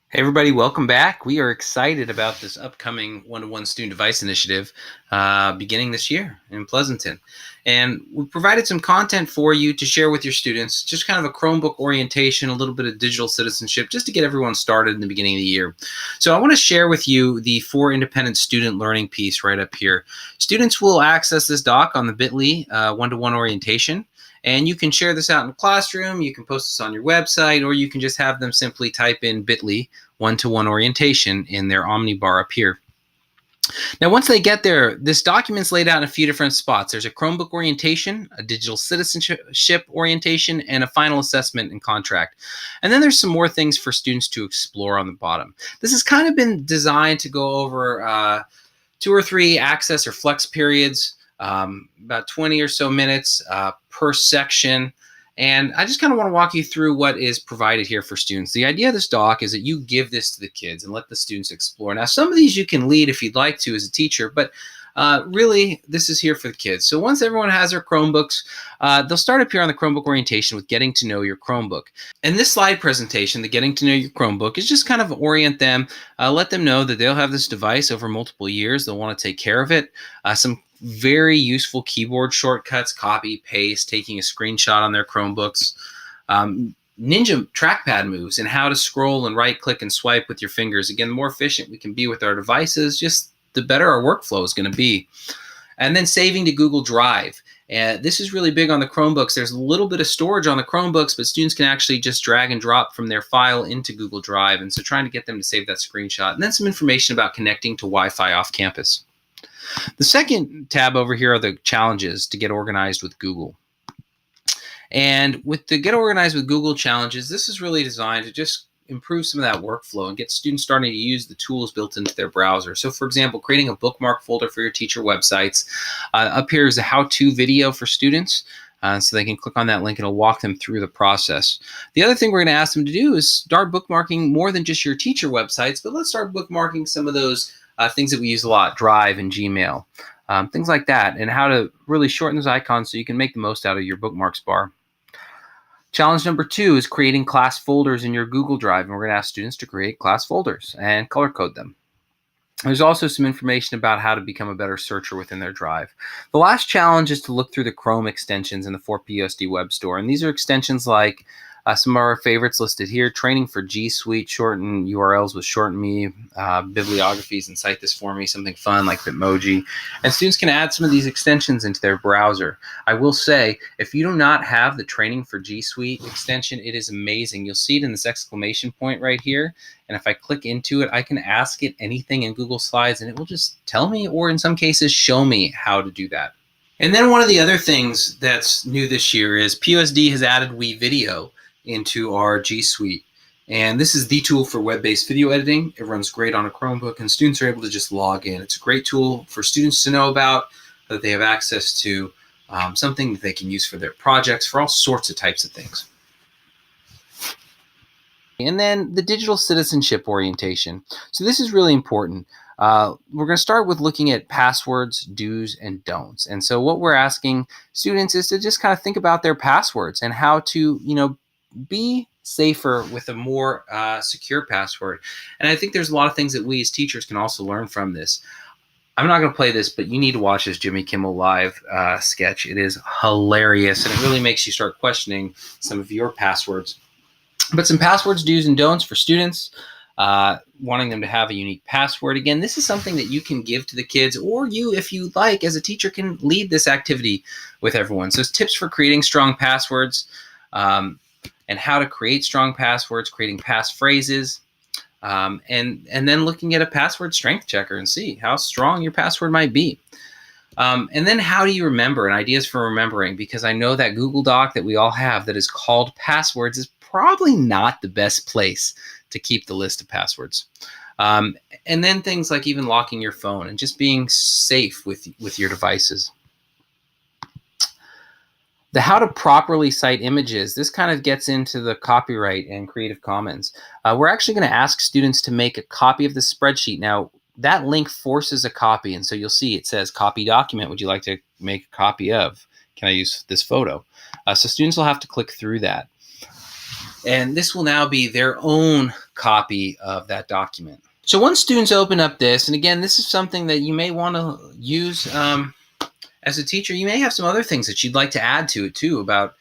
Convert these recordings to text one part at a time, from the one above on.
Hey everybody, welcome back. We are excited about this upcoming one-to-one student device initiative beginning this year in Pleasanton. And we provided some content for you to share with your students, just kind of a Chromebook orientation, a little bit of digital citizenship, just to get everyone started in the beginning of the year. So I want to share with you the For Independent Student Learning piece right up here. Students will access this doc on the bit.ly one-to-one orientation. And you can share this out in the classroom, you can post this on your website, or you can just have them simply type in bit.ly one-to-one orientation in their Omnibar up here. Now, once they get there, this document's laid out in a few different spots. There's a Chromebook orientation, a digital citizenship orientation, and a final assessment and contract. And then there's some more things for students to explore on the bottom. This has kind of been designed to go over 2 or 3 access or flex periods, about 20 or so minutes per section. And I just kind of want to walk you through what is provided here for students. The idea of this doc is that you give this to the kids and let the students explore. Now, some of these you can lead if you'd like to as a teacher, but really, this is here for the kids. So once everyone has their Chromebooks, they'll start up here on the Chromebook orientation with getting to know your Chromebook. And this slide presentation, the getting to know your Chromebook, is just kind of orient them, let them know that they'll have this device over multiple years. They'll want to take care of it. Some very useful keyboard shortcuts, copy, paste, taking a screenshot on their Chromebooks, ninja trackpad moves, and how to scroll and right click and swipe with your fingers. Again, the more efficient we can be with our devices, just the better our workflow is going to be. And then saving to Google Drive. This is really big on the Chromebooks. There's a little bit of storage on the Chromebooks, but students can actually just drag and drop from their file into Google Drive. And so trying to get them to save that screenshot. And then some information about connecting to Wi-Fi off campus. The second tab over here are the challenges to get organized with Google. And with the Get Organized with Google challenges, this is really designed to just improve some of that workflow and get students starting to use the tools built into their browser. So for example, creating a bookmark folder for your teacher websites. Up here is a how-to video for students. So they can click on that link and it'll walk them through the process. The other thing we're going to ask them to do is start bookmarking more than just your teacher websites, but let's start bookmarking some of those things that we use a lot, Drive and Gmail, things like that, and how to really shorten those icons so you can make the most out of your bookmarks bar. Challenge number 2 is creating class folders in your Google Drive, and we're going to ask students to create class folders and color code them. There's also some information about how to become a better searcher within their Drive. The last challenge is to look through the Chrome extensions in the 4PUSD web store, and these are extensions like some of our favorites listed here: training for G Suite, shorten URLs with shorten me, bibliographies and cite this for me, something fun like Bitmoji. And students can add some of these extensions into their browser. I will say, if you do not have the training for G Suite extension, it is amazing. You'll see it in this exclamation point right here. And if I click into it, I can ask it anything in Google Slides and it will just tell me, or in some cases, show me how to do that. And then one of the other things that's new this year is PUSD has added WeVideo into our G Suite. And this is the tool for web-based video editing. It runs great on a Chromebook and students are able to just log in. It's a great tool for students to know about, that they have access to something that they can use for their projects, for all sorts of types of things. And then the digital citizenship orientation. So this is really important. We're going to start with looking at passwords, do's, and don'ts. And so what we're asking students is to just kind of think about their passwords and how to, be safer with a more secure password. And I think there's a lot of things that we as teachers can also learn from this. I'm not going to play this, but you need to watch this Jimmy Kimmel Live sketch. It is hilarious, and it really makes you start questioning some of your passwords. But some passwords, do's, and don'ts for students, wanting them to have a unique password. Again, this is something that you can give to the kids, or you, if you like, as a teacher, can lead this activity with everyone. So tips for creating strong passwords, and how to create strong passwords, creating passphrases, and then looking at a password strength checker and see how strong your password might be. And then how do you remember, and ideas for remembering, because I know that Google Doc that we all have that is called passwords is probably not the best place to keep the list of passwords. And then things like even locking your phone and just being safe with your devices. The how to properly cite images, this kind of gets into the copyright and Creative Commons. We're actually going to ask students to make a copy of the spreadsheet. Now, that link forces a copy, and so you'll see it says copy document. Would you like to make a copy of? Can I use this photo? So students will have to click through that. And this will now be their own copy of that document. So once students open up this, and again, this is something that you may want to use as a teacher. You may have some other things that you'd like to add to it too about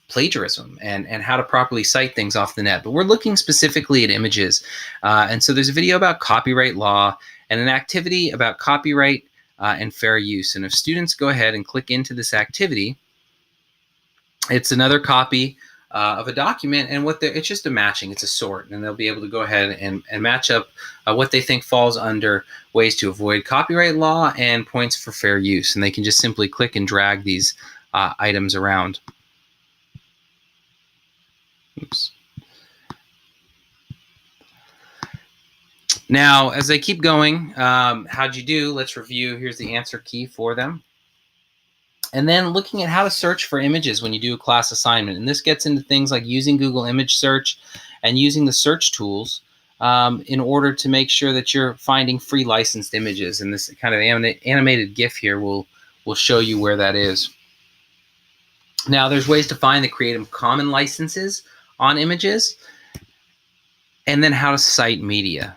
plagiarism and how to properly cite things off the net. But we're looking specifically at images. And so there's a video about copyright law and an activity about copyright and fair use. And if students go ahead and click into this activity, it's another copy of a document, and it's just a matching, it's a sort, and they'll be able to go ahead and match up what they think falls under ways to avoid copyright law and points for fair use. And they can just simply click and drag these items around. Oops. Now, as I keep going, how'd you do? Let's review. Here's the answer key for them. And then looking at how to search for images when you do a class assignment. And this gets into things like using Google Image Search and using the search tools in order to make sure that you're finding free licensed images. And this kind of animated GIF here will show you where that is. Now, there's ways to find the Creative Commons licenses on images, and then how to cite media.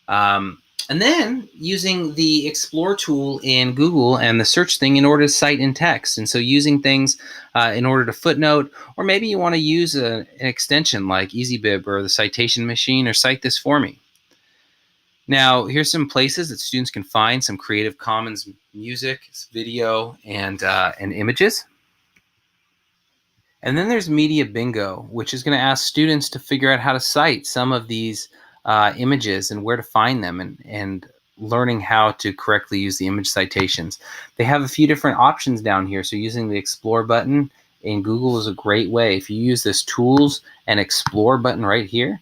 And then using the Explore tool in Google and the search thing in order to cite in text. And so using things in order to footnote, or maybe you want to use an extension like EasyBib or the Citation Machine, or Cite This For Me. Now, here's some places that students can find some Creative Commons music, video, and images. And then there's Media Bingo, which is going to ask students to figure out how to cite some of these images and where to find them, and learning how to correctly use the image citations. They have a few different options down here. So using the Explore button in Google is a great way. If you use this Tools and Explore button right here,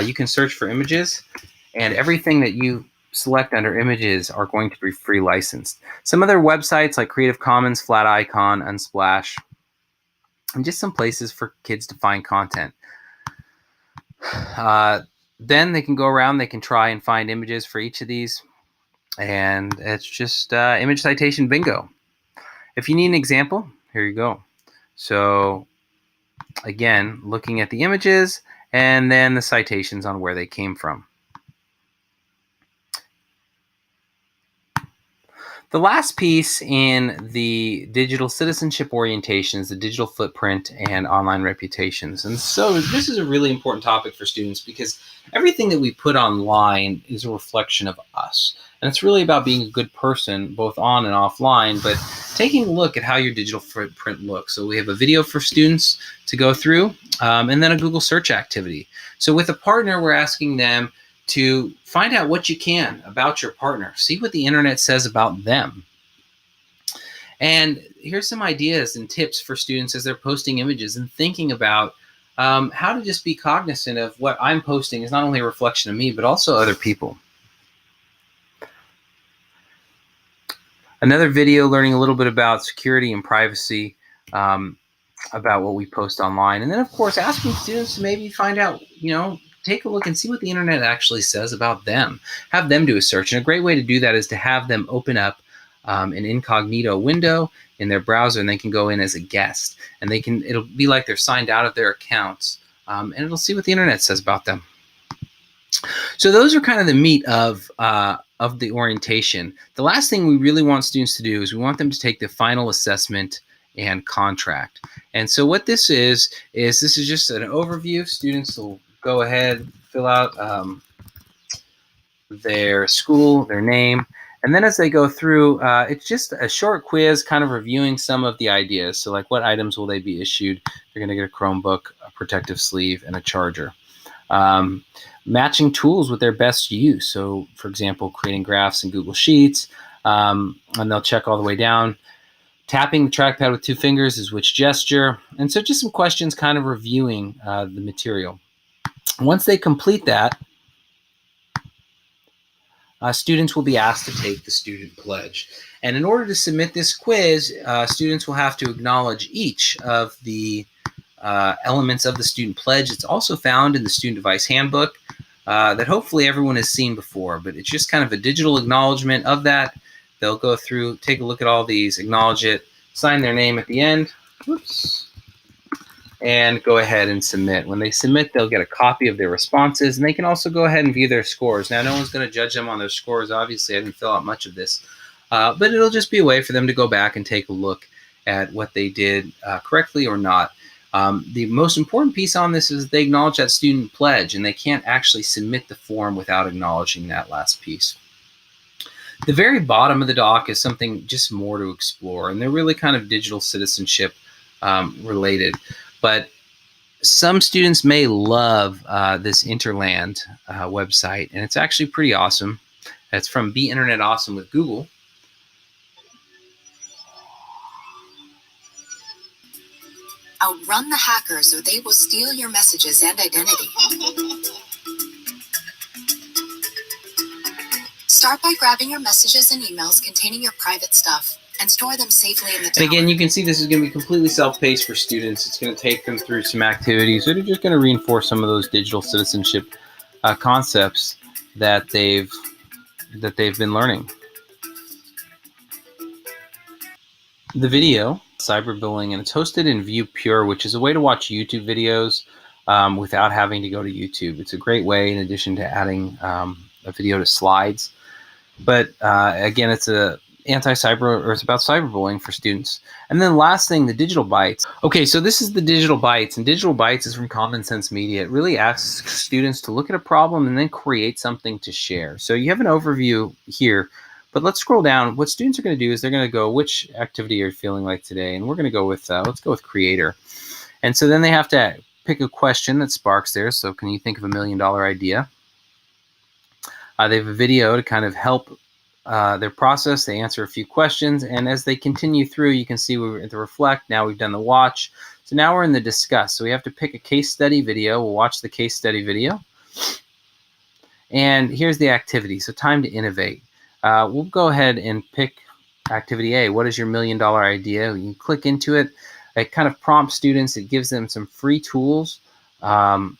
you can search for images, and everything that you select under images are going to be free licensed. Some other websites like Creative Commons, Flat Icon, Unsplash, and just some places for kids to find content. Then they can go around, they can try and find images for each of these, and it's just image citation bingo. If you need an example, here you go. So again, looking at the images and then the citations on where they came from. The last piece in the digital citizenship orientation is the digital footprint and online reputations. And so this is a really important topic for students, because everything that we put online is a reflection of us. And it's really about being a good person, both on and offline, but taking a look at how your digital footprint looks. So we have a video for students to go through, and then a Google search activity. So with a partner, we're asking them to find out what you can about your partner. See what the internet says about them. And here's some ideas and tips for students as they're posting images and thinking about how to just be cognizant of what I'm posting is not only a reflection of me, but also other people. Another video learning a little bit about security and privacy, about what we post online. And then, of course, asking students to maybe find out, take a look and see what the internet actually says about them. Have them do a search. And a great way to do that is to have them open up an incognito window in their browser, and they can go in as a guest. And it'll be like they're signed out of their accounts, and it'll see what the internet says about them. So those are kind of the meat of the orientation. The last thing we really want students to do is we want them to take the final assessment and contract. And so what this is just an overview. Students will go ahead, fill out their school, their name, and then as they go through, it's just a short quiz kind of reviewing some of the ideas. So like, what items will they be issued? They're going to get a Chromebook, a protective sleeve, and a charger. Matching tools with their best use. So for example, creating graphs in Google Sheets, and they'll check all the way down. Tapping the trackpad with 2 fingers is which gesture? And so just some questions kind of reviewing the material. Once they complete that, students will be asked to take the student pledge. And in order to submit this quiz, students will have to acknowledge each of the elements of the student pledge. It's also found in the Student Device Handbook that hopefully everyone has seen before, but it's just kind of a digital acknowledgement of that. They'll go through, take a look at all these, acknowledge it, sign their name at the end. Whoops. and go ahead and submit. When they submit, they'll get a copy of their responses, and they can also go ahead and view their scores. Now, no one's going to judge them on their scores. Obviously, I didn't fill out much of this, but it'll just be a way for them to go back and take a look at what they did correctly or not. The most important piece on this is they acknowledge that student pledge, and they can't actually submit the form without acknowledging that last piece. The very bottom of the doc is something just more to explore, and they're really kind of digital citizenship related. But some students may love this Interland website, and it's actually pretty awesome. It's from Be Internet Awesome with Google. Outrun the hackers or they will steal your messages and identity. Start by grabbing your messages and emails containing your private stuff and store them safely in the tower. And again, you can see this is going to be completely self-paced for students. It's going to take them through some activities that are just going to reinforce some of those digital citizenship concepts that they've been learning. The video, cyberbullying, and it's hosted in View Pure, which is a way to watch YouTube videos without having to go to YouTube. It's a great way, in addition to adding a video to slides. But again, it's a it's about cyberbullying for students. And then last thing, the digital bytes. Okay, so this is the digital bytes, and digital bytes is from Common Sense Media. It really asks students to look at a problem and then create something to share. So you have an overview here, but let's scroll down. What students are going to do is they're going to go, which activity are you feeling like today? And we're going to go with, let's go with creator. And so then they have to pick a question that sparks there. So can you think of $1 million idea? They have a video to kind of help their process. They answer a few questions, and as they continue through, you can see we're at the reflect. Now we've done the watch. So now we're in the discuss. So we have to pick a case study video. We'll watch the case study video. And here's the activity. So time to innovate. We'll go ahead and pick activity A. What is your $1 million idea? You can click into it. It kind of prompts students. It gives them some free tools to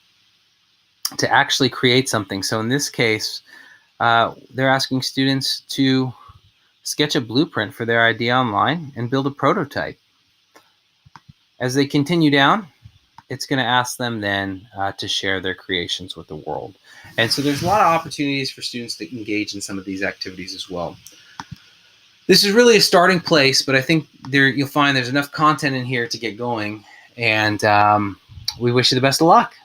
actually create something. So in this case, they're asking students to sketch a blueprint for their idea online and build a prototype. As they continue down, it's going to ask them then to share their creations with the world. And so there's a lot of opportunities for students to engage in some of these activities as well. This is really a starting place, but I think you'll find there's enough content in here to get going. And we wish you the best of luck.